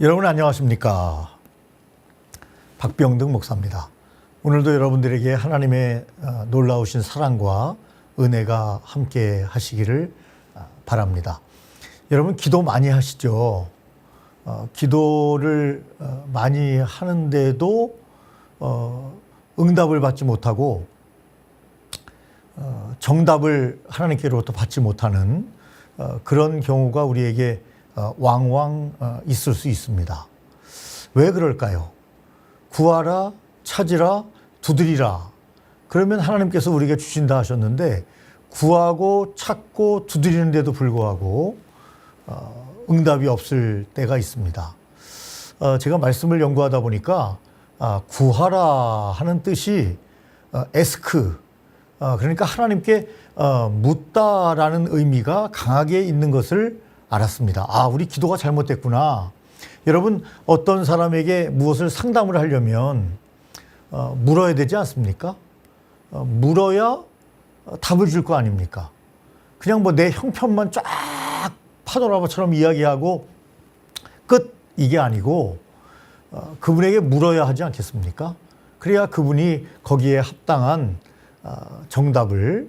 여러분 안녕하십니까? 박병등 목사입니다. 오늘도 여러분들에게 하나님의 놀라우신 사랑과 은혜가 함께 하시기를 바랍니다. 여러분 기도 많이 하시죠? 기도를 많이 하는데도 응답을 받지 못하고 정답을 하나님께로부터 받지 못하는 그런 경우가 우리에게 왕왕 있을 수 있습니다. 왜 그럴까요? 구하라, 찾으라, 두드리라. 그러면 하나님께서 우리에게 주신다 하셨는데 구하고 찾고 두드리는데도 불구하고 응답이 없을 때가 있습니다. 제가 말씀을 연구하다 보니까 구하라 하는 뜻이 에스크, 그러니까 하나님께 묻다라는 의미가 강하게 있는 것을 알았습니다. 우리 기도가 잘못됐구나. 여러분 어떤 사람에게 무엇을 상담을 하려면 물어야 되지 않습니까? 물어야 답을 줄 거 아닙니까? 그냥 뭐 내 형편만 쫙 파노라마처럼 이야기하고 끝, 이게 아니고 그분에게 물어야 하지 않겠습니까? 그래야 그분이 거기에 합당한 정답을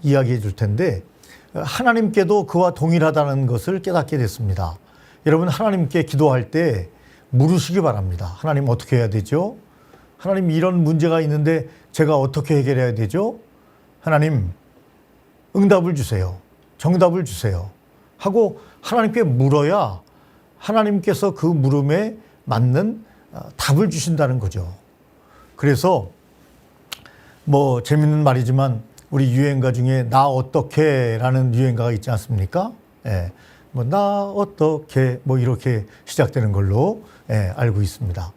이야기해 줄 텐데 하나님께도 그와 동일하다는 것을 깨닫게 됐습니다. 여러분 하나님께 기도할 때 물으시기 바랍니다. 하나님 어떻게 해야 되죠? 하나님 이런 문제가 있는데 제가 어떻게 해결해야 되죠? 하나님 응답을 주세요. 정답을 주세요. 하고 하나님께 물어야 하나님께서 그 물음에 맞는 답을 주신다는 거죠. 그래서 뭐 재밌는 말이지만 우리 유행가 중에 나 어떻게 라는 유행가가 있지 않습니까? 예. 뭐 나 어떻게 뭐 이렇게 시작되는 걸로 알고 있습니다.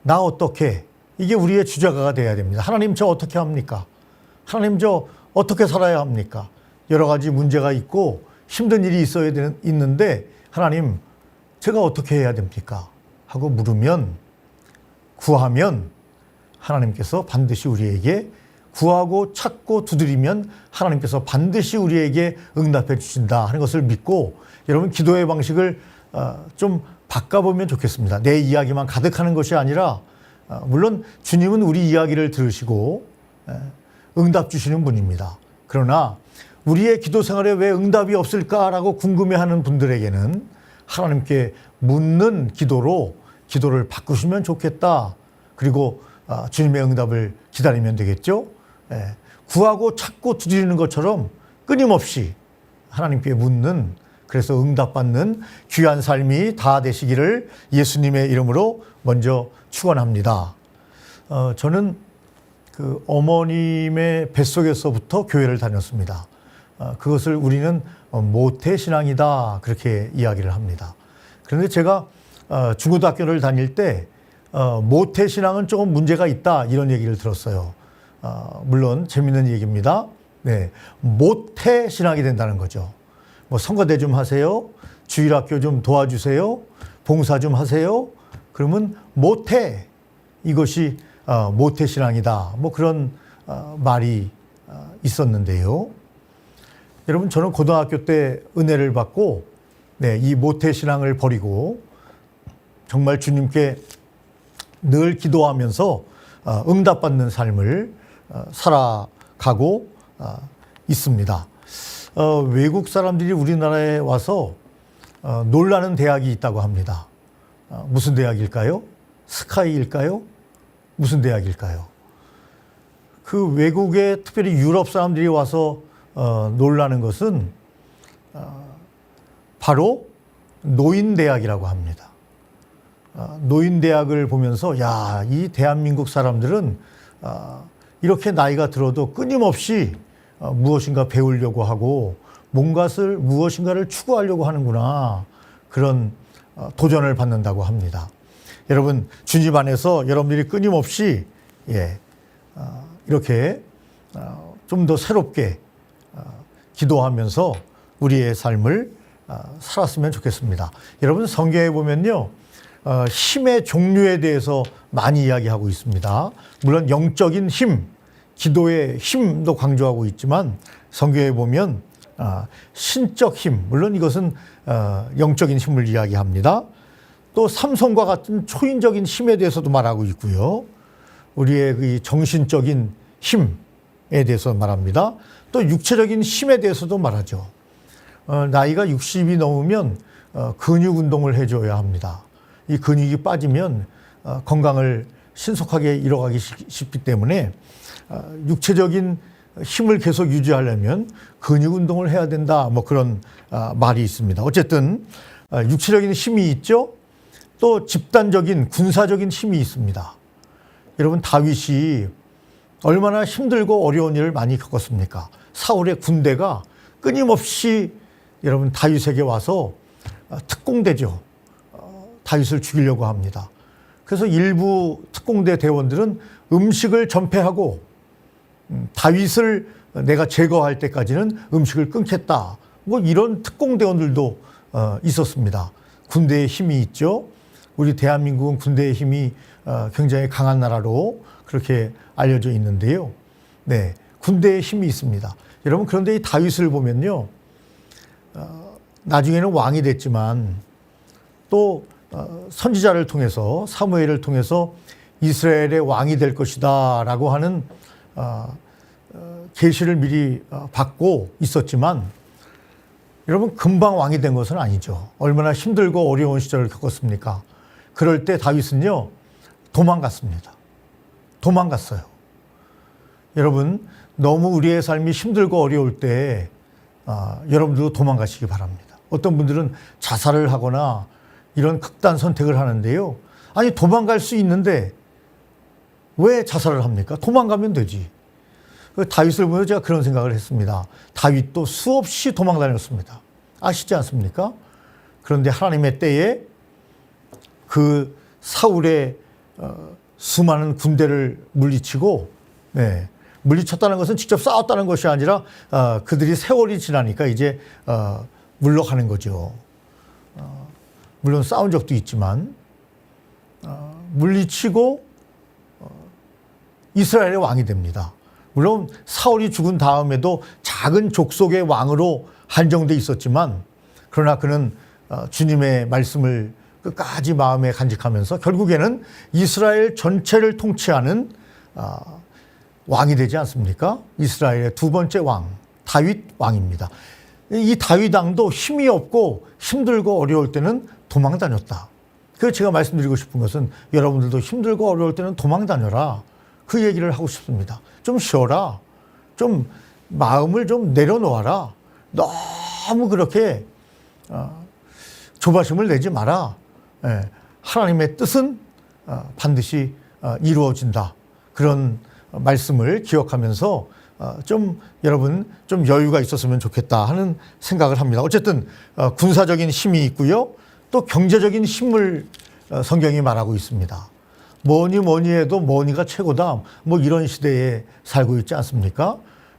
나 어떻게, 이게 우리의 주제가가 돼야 됩니다. 하나님 저 어떻게 합니까? 하나님 저 어떻게 살아야 합니까? 여러 가지 문제가 있고 힘든 일이 있는데 하나님 제가 어떻게 해야 됩니까? 하고 물으면, 구하면 하나님께서 반드시 우리에게, 구하고 찾고 두드리면 하나님께서 반드시 우리에게 응답해 주신다 하는 것을 믿고 여러분 기도의 방식을 좀 바꿔보면 좋겠습니다. 내 이야기만 가득하는 것이 아니라 물론 주님은 우리 이야기를 들으시고 응답 주시는 분입니다. 그러나 우리의 기도 생활에 왜 응답이 없을까라고 궁금해하는 분들에게는 하나님께 묻는 기도로 기도를 바꾸시면 좋겠다. 그리고 주님의 응답을 기다리면 되겠죠. 구하고 찾고 두드리는 것처럼 끊임없이 하나님께 묻는, 그래서 응답받는 귀한 삶이 다 되시기를 예수님의 이름으로 먼저 축원합니다. 저는 그 어머님의 뱃속에서부터 교회를 다녔습니다. 그것을 우리는 모태신앙이다 그렇게 이야기를 합니다. 그런데 제가 중고등학교를 다닐 때 모태신앙은 조금 문제가 있다 이런 얘기를 들었어요. 물론 재밌는 얘기입니다. 네, 모태신앙이 된다는 거죠. 뭐 성가대 좀 하세요. 주일학교 좀 도와주세요. 봉사 좀 하세요. 그러면 모태, 이것이 모태신앙이다. 뭐 그런 말이 있었는데요. 여러분 저는 고등학교 때 은혜를 받고 이 모태신앙을 버리고 정말 주님께 늘 기도하면서 응답받는 삶을 살아가고 있습니다. 외국 사람들이 우리나라에 와서 놀라는 대학이 있다고 합니다. 무슨 대학일까요? 스카이일까요? 무슨 대학일까요? 그 외국에 특별히 유럽 사람들이 와서 놀라는 것은 바로 노인대학이라고 합니다. 노인대학을 보면서 야, 이 대한민국 사람들은 이렇게 나이가 들어도 끊임없이 무엇인가 배우려고 하고 무엇인가를 추구하려고 하는구나, 그런 도전을 받는다고 합니다. 여러분 주님 안에서 여러분들이 끊임없이 이렇게 좀 더 새롭게 기도하면서 우리의 삶을 살았으면 좋겠습니다. 여러분 성경에 보면요 힘의 종류에 대해서 많이 이야기하고 있습니다. 물론 영적인 힘, 기도의 힘도 강조하고 있지만 성경에 보면 신적 힘, 물론 이것은 영적인 힘을 이야기합니다. 또 삼손과 같은 초인적인 힘에 대해서도 말하고 있고요. 우리의 그 정신적인 힘에 대해서 말합니다. 또 육체적인 힘에 대해서도 말하죠. 나이가 60이 넘으면 근육 운동을 해줘야 합니다. 이 근육이 빠지면 건강을 신속하게 잃어가기 쉽기 때문에 육체적인 힘을 계속 유지하려면 근육 운동을 해야 된다. 뭐 그런 말이 있습니다. 어쨌든 육체적인 힘이 있죠. 또 집단적인 군사적인 힘이 있습니다. 여러분 다윗이 얼마나 힘들고 어려운 일을 많이 겪었습니까? 사울의 군대가 끊임없이 여러분 다윗에게 와서 특공대죠. 다윗을 죽이려고 합니다. 그래서 일부 특공대 대원들은 음식을 전폐하고 다윗을 내가 제거할 때까지는 음식을 끊겠다. 뭐 이런 특공대원들도 있었습니다. 군대의 힘이 있죠. 우리 대한민국은 군대의 힘이 굉장히 강한 나라로 그렇게 알려져 있는데요. 네, 군대의 힘이 있습니다. 여러분 그런데 이 다윗을 보면요. 나중에는 왕이 됐지만 또 선지자를 통해서 사무엘을 통해서 이스라엘의 왕이 될 것이다 라고 하는 계시를 미리 받고 있었지만 여러분 금방 왕이 된 것은 아니죠. 얼마나 힘들고 어려운 시절을 겪었습니까? 그럴 때 다윗은요 도망갔습니다. 도망갔어요. 여러분 너무 우리의 삶이 힘들고 어려울 때 여러분들도 도망가시기 바랍니다. 어떤 분들은 자살을 하거나 이런 극단 선택을 하는데요. 아니 도망갈 수 있는데 왜 자살을 합니까? 도망가면 되지. 다윗을 보면 제가 그런 생각을 했습니다. 다윗도 수없이 도망 다녔습니다. 아시지 않습니까? 그런데 하나님의 때에 그 사울의 수많은 군대를 물리치고 물리쳤다는 것은 직접 싸웠다는 것이 아니라 그들이 세월이 지나니까 이제 물러가는 거죠. 물론 싸운 적도 있지만 물리치고 이스라엘의 왕이 됩니다. 물론 사울이 죽은 다음에도 작은 족속의 왕으로 한정돼 있었지만 그러나 그는 주님의 말씀을 끝까지 마음에 간직하면서 결국에는 이스라엘 전체를 통치하는 왕이 되지 않습니까? 이스라엘의 두 번째 왕, 다윗 왕입니다. 이 다윗 왕도 힘이 없고 힘들고 어려울 때는 도망 다녔다. 그래서 제가 말씀드리고 싶은 것은 여러분들도 힘들고 어려울 때는 도망 다녀라. 그 얘기를 하고 싶습니다. 좀 쉬어라. 좀 마음을 좀 내려놓아라. 너무 그렇게 조바심을 내지 마라. 하나님의 뜻은 반드시 이루어진다. 그런 말씀을 기억하면서 좀 여러분 좀 여유가 있었으면 좋겠다 하는 생각을 합니다. 어쨌든 군사적인 힘이 있고요. 또 경제적인 힘을 성경이 말하고 있습니다. 뭐니 해도 머니가 최고다. 뭐 이런 시대에 살고 있지 않습니까?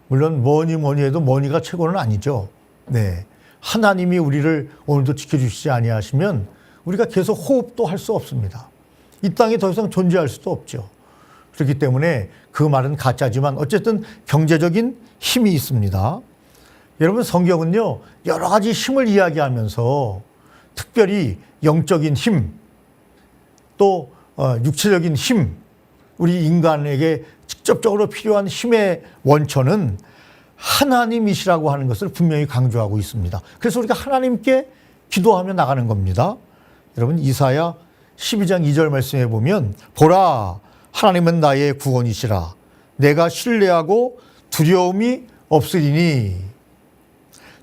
물론 뭐니 해도 머니가 최고는 아니죠. 네, 하나님이 우리를 오늘도 지켜주시지 아니하시면 우리가 계속 호흡도 할 수 없습니다. 이 땅에 더 이상 존재할 수도 없죠. 그렇기 때문에 그 말은 가짜지만 어쨌든 경제적인 힘이 있습니다. 여러분 성경은요 여러 가지 힘을 이야기하면서 특별히 영적인 힘, 또 육체적인 힘, 우리 인간에게 직접적으로 필요한 힘의 원천은 하나님이시라고 하는 것을 분명히 강조하고 있습니다. 그래서 우리가 하나님께 기도하며 나가는 겁니다. 여러분 이사야 12장 2절 말씀에 보면 보라 하나님은 나의 구원이시라 내가 신뢰하고 두려움이 없으리니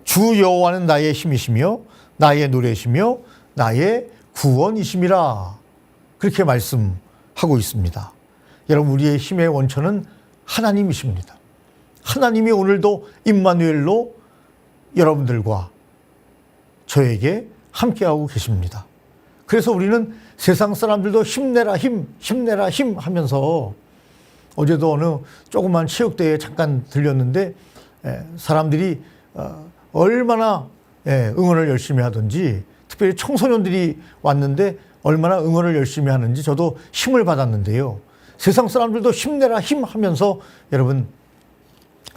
주 여호와는 나의 힘이시며 나의 노래시며 나의 구원이심이라 그렇게 말씀하고 있습니다. 여러분 우리의 힘의 원천은 하나님이십니다. 하나님이 오늘도 임마누엘로 여러분들과 저에게 함께하고 계십니다. 그래서 우리는 세상 사람들도 힘내라 힘 하면서 어제도 어느 조그만 체육대회에 잠깐 들렸는데 사람들이 얼마나 응원을 열심히 하든지 특별히 청소년들이 왔는데 얼마나 응원을 열심히 하는지 저도 힘을 받았는데요. 세상 사람들도 힘내라 힘 하면서 여러분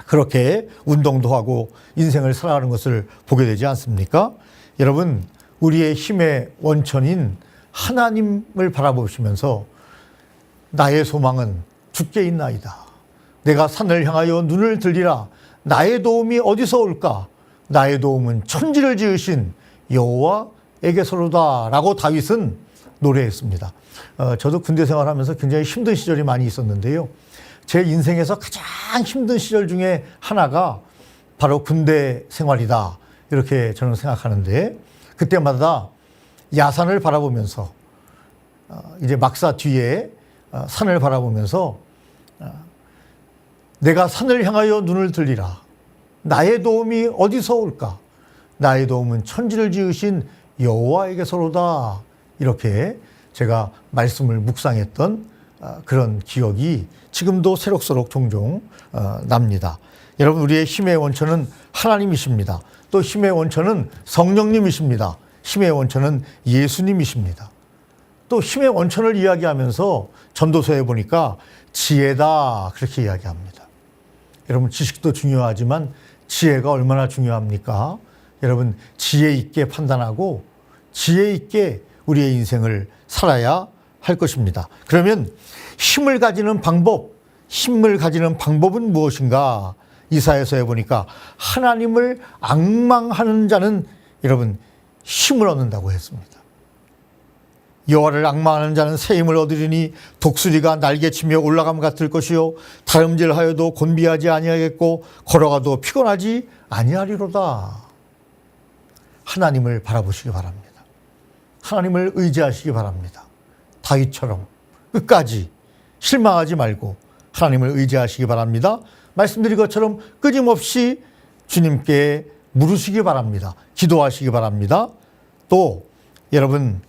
그렇게 운동도 하고 인생을 살아가는 것을 보게 되지 않습니까? 여러분 우리의 힘의 원천인 하나님을 바라보시면서 나의 소망은 주께 있나이다. 내가 산을 향하여 눈을 들리라. 나의 도움이 어디서 올까? 나의 도움은 천지를 지으신 여호와에게서로다 라고 다윗은 노래했습니다. 저도 군대 생활하면서 굉장히 힘든 시절이 많이 있었는데요. 제 인생에서 가장 힘든 시절 중에 하나가 바로 군대 생활이다, 이렇게 저는 생각하는데, 그때마다 야산을 바라보면서 이제 막사 뒤에 산을 바라보면서 내가 산을 향하여 눈을 들리라. 나의 도움이 어디서 올까? 나의 도움은 천지를 지으신 여호와에게서로다. 이렇게 제가 말씀을 묵상했던 그런 기억이 지금도 새록새록 종종 납니다. 여러분, 우리의 힘의 원천은 하나님이십니다. 또 힘의 원천은 성령님이십니다. 힘의 원천은 예수님이십니다. 또 힘의 원천을 이야기하면서 전도서에 보니까 지혜다, 그렇게 이야기합니다. 여러분, 지식도 중요하지만 지혜가 얼마나 중요합니까? 여러분, 지혜 있게 판단하고 지혜 있게 우리의 인생을 살아야 할 것입니다. 그러면 힘을 가지는 방법은 무엇인가? 이사야서에 보니까 하나님을 앙망하는 자는 여러분 힘을 얻는다고 했습니다. 여호와를 앙망하는 자는 새 힘을 얻으리니 독수리가 날개치며 올라감 같을 것이요 다름질하여도 곤비하지 아니하겠고 걸어가도 피곤하지 아니하리로다. 하나님을 바라보시기 바랍니다. 하나님을 의지하시기 바랍니다. 다윗처럼 끝까지 실망하지 말고 하나님을 의지하시기 바랍니다. 말씀드린 것처럼 끊임없이 주님께 물으시기 바랍니다. 기도하시기 바랍니다. 또 여러분,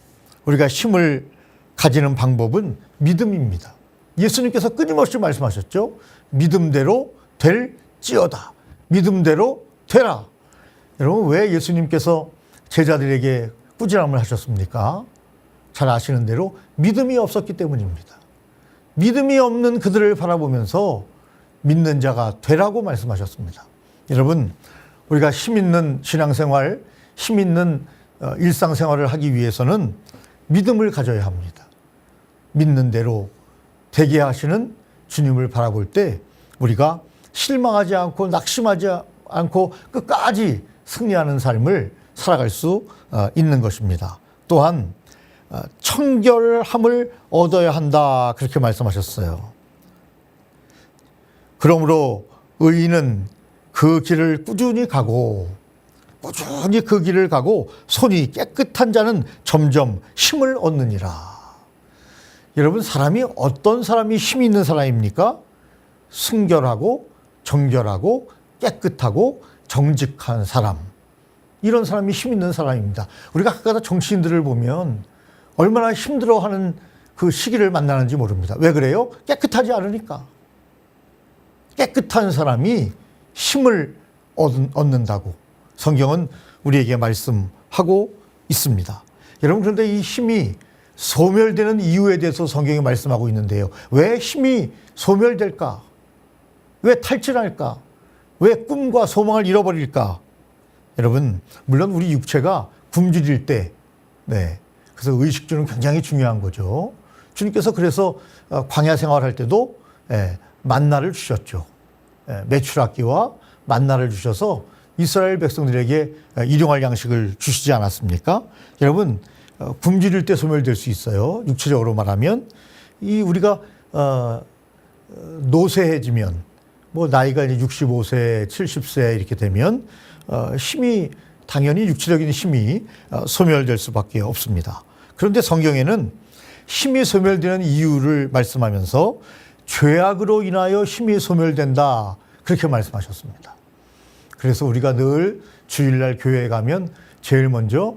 우리가 힘을 가지는 방법은 믿음입니다. 예수님께서 끊임없이 말씀하셨죠. 믿음대로 될지어다. 믿음대로 되라. 여러분, 왜 예수님께서 제자들에게 꾸지람을 하셨습니까? 잘 아시는 대로 믿음이 없었기 때문입니다. 믿음이 없는 그들을 바라보면서 믿는 자가 되라고 말씀하셨습니다. 여러분, 우리가 힘 있는 신앙생활, 힘 있는 일상생활을 하기 위해서는 믿음을 가져야 합니다. 믿는 대로 되게 하시는 주님을 바라볼 때 우리가 실망하지 않고 낙심하지 않고 끝까지 승리하는 삶을 살아갈 수 있는 것입니다. 또한 청결함을 얻어야 한다, 그렇게 말씀하셨어요. 그러므로 의인은 그 길을 꾸준히 그 길을 가고 손이 깨끗한 자는 점점 힘을 얻느니라. 여러분, 어떤 사람이 힘이 있는 사람입니까? 순결하고 정결하고 깨끗하고 정직한 사람, 이런 사람이 힘 있는 사람입니다. 우리가 가끔가다 정치인들을 보면 얼마나 힘들어하는 그 시기를 만나는지 모릅니다. 왜 그래요? 깨끗하지 않으니까. 깨끗한 사람이 힘을 얻는다고 성경은 우리에게 말씀하고 있습니다. 여러분, 그런데 이 힘이 소멸되는 이유에 대해서 성경이 말씀하고 있는데요. 왜 힘이 소멸될까? 왜 탈진할까? 왜 꿈과 소망을 잃어버릴까? 여러분, 물론 우리 육체가 굶주릴 때, 그래서 의식주는 굉장히 중요한 거죠. 주님께서 그래서 광야 생활할 때도 만나를 주셨죠. 메추라기와 만나를 주셔서 이스라엘 백성들에게 일용할 양식을 주시지 않았습니까? 여러분, 굶주릴 때 소멸될 수 있어요. 육체적으로 말하면 우리가 노쇠해지면, 나이가 이제 65세, 70세 이렇게 되면 힘이, 당연히 육체적인 힘이 소멸될 수밖에 없습니다. 그런데 성경에는 힘이 소멸되는 이유를 말씀하면서 죄악으로 인하여 힘이 소멸된다, 그렇게 말씀하셨습니다. 그래서 우리가 늘 주일날 교회에 가면 제일 먼저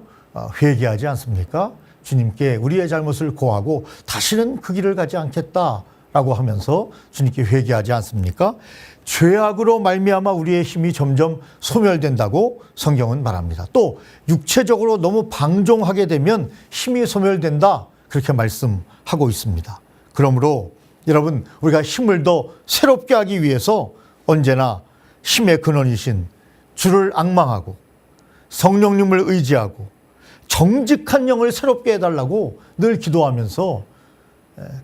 회개하지 않습니까? 주님께 우리의 잘못을 고하고 다시는 그 길을 가지 않겠다라고 하면서 주님께 회개하지 않습니까? 죄악으로 말미암아 우리의 힘이 점점 소멸된다고 성경은 말합니다. 또 육체적으로 너무 방종하게 되면 힘이 소멸된다, 그렇게 말씀하고 있습니다. 그러므로 여러분, 우리가 힘을 더 새롭게 하기 위해서 언제나 힘의 근원이신 주를 앙망하고 성령님을 의지하고 정직한 영을 새롭게 해달라고 늘 기도하면서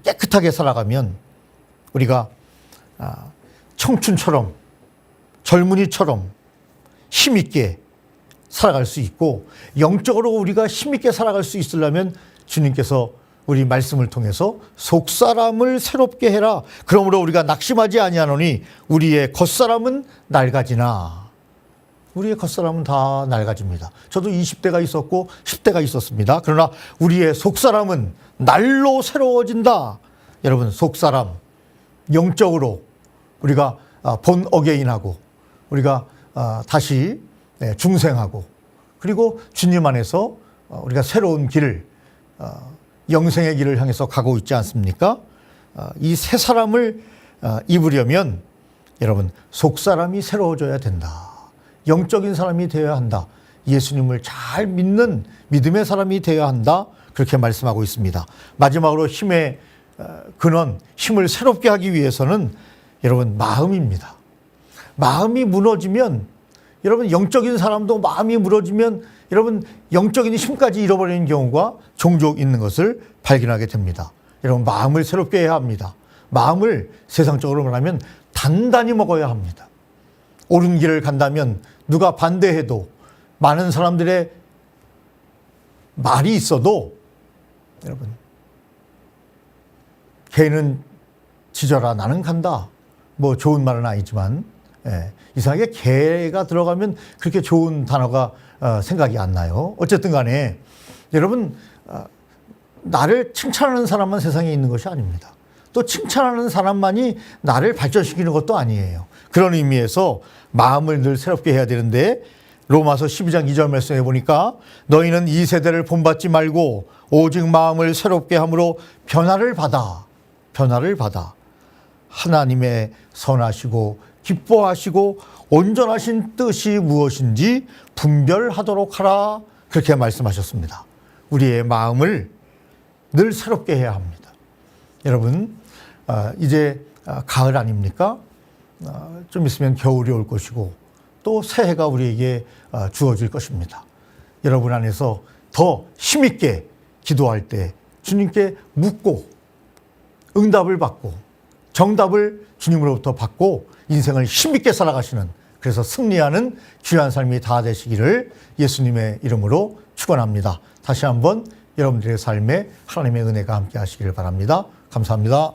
깨끗하게 살아가면 우리가 청춘처럼 젊은이처럼 힘있게 살아갈 수 있고, 영적으로 우리가 힘있게 살아갈 수 있으려면 주님께서 우리 말씀을 통해서 속사람을 새롭게 해라. 그러므로 우리가 낙심하지 아니하노니 우리의 겉사람은 낡아지나. 우리의 겉사람은 다 낡아집니다. 저도 20대가 있었고 10대가 있었습니다. 그러나 우리의 속사람은 날로 새로워진다. 여러분, 속사람, 영적으로 우리가 본 어게인하고 우리가 다시 중생하고, 그리고 주님 안에서 우리가 새로운 길을, 영생의 길을 향해서 가고 있지 않습니까? 이 새 사람을 입으려면 여러분, 속사람이 새로워져야 된다. 영적인 사람이 되어야 한다. 예수님을 잘 믿는 믿음의 사람이 되어야 한다. 그렇게 말씀하고 있습니다. 마지막으로 힘의 근원, 힘을 새롭게 하기 위해서는 여러분, 마음입니다. 마음이 무너지면, 여러분, 영적인 사람도 마음이 무너지면 여러분, 영적인 힘까지 잃어버리는 경우가 종종 있는 것을 발견하게 됩니다. 여러분, 마음을 새롭게 해야 합니다. 마음을 세상적으로 말하면 단단히 먹어야 합니다. 옳은 길을 간다면 누가 반대해도, 많은 사람들의 말이 있어도 여러분, 걔는 지져라 나는 간다. 뭐 좋은 말은 아니지만, 이상하게 개가 들어가면 그렇게 좋은 단어가 생각이 안 나요. 어쨌든 간에 여러분, 나를 칭찬하는 사람만 세상에 있는 것이 아닙니다. 또 칭찬하는 사람만이 나를 발전시키는 것도 아니에요. 그런 의미에서 마음을 늘 새롭게 해야 되는데, 로마서 12장 2절 말씀해 보니까 너희는 이 세대를 본받지 말고 오직 마음을 새롭게 함으로 변화를 받아 하나님의 선하시고 기뻐하시고 온전하신 뜻이 무엇인지 분별하도록 하라. 그렇게 말씀하셨습니다. 우리의 마음을 늘 새롭게 해야 합니다. 여러분, 이제 가을 아닙니까? 좀 있으면 겨울이 올 것이고 또 새해가 우리에게 주어질 것입니다. 여러분 안에서 더 힘있게 기도할 때 주님께 묻고 응답을 받고 정답을 주님으로부터 받고 인생을 힘있게 살아가시는, 그래서 승리하는 귀한 삶이 다 되시기를 예수님의 이름으로 축원합니다. 다시 한번 여러분들의 삶에 하나님의 은혜가 함께 하시기를 바랍니다. 감사합니다.